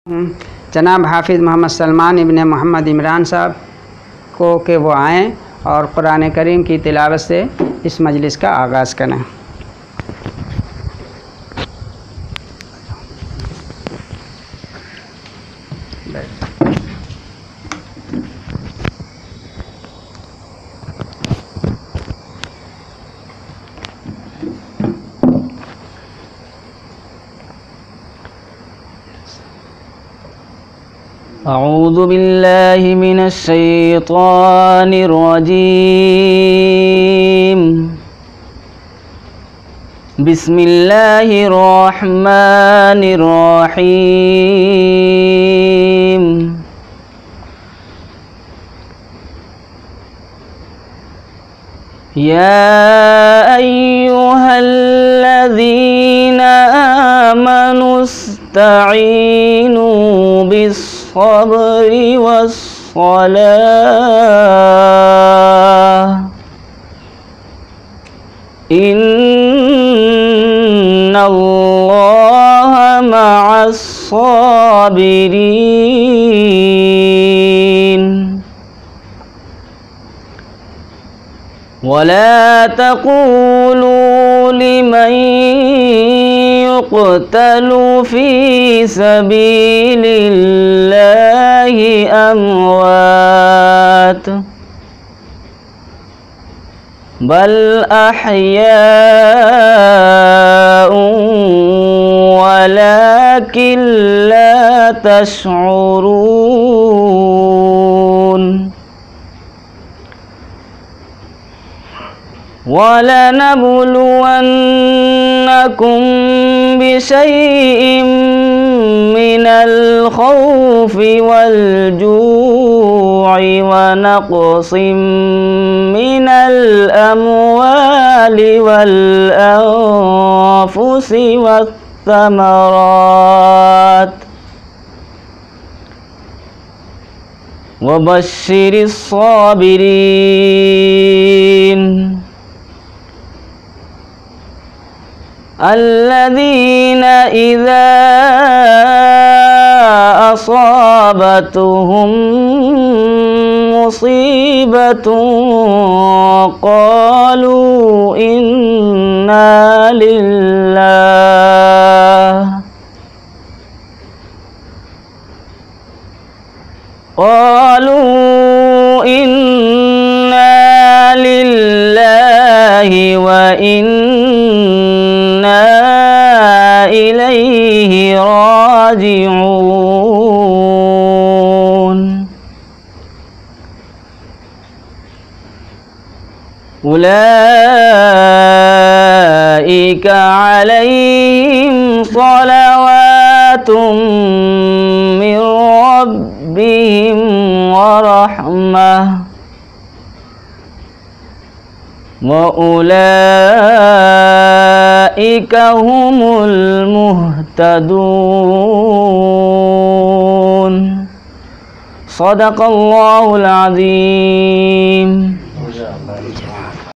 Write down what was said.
जनाब हाफिज़ मोहम्मद सलमान इब्ने मोहम्मद इमरान साहब को कि वो आएँ और कुरान करीम की तिलावत से इस मजलिस का आगाज़ करें। أعوذ بالله من الشيطان الرجيم. بسم الله الرحمن الرحيم. يا أيها الذين آمنوا استعينوا بالصبر والصلاة إن الله مع الصابرين. ولا تقولوا لمن يقتل في سبيل الله أموات بل أحياء ولكن لا تشعرون. ولنبلونكم بشيء من الخوف والجوع ونقص من الأموال والأنفس والثمرات وبشر الصابرين الذين إذا أصابتهم مصيبة قالوا إنا لله وإنا إليه راجعون. أولئك عليهم صلوات من ربهم ورحمة وأولئك هم المهتدون. صدق الله العظيم.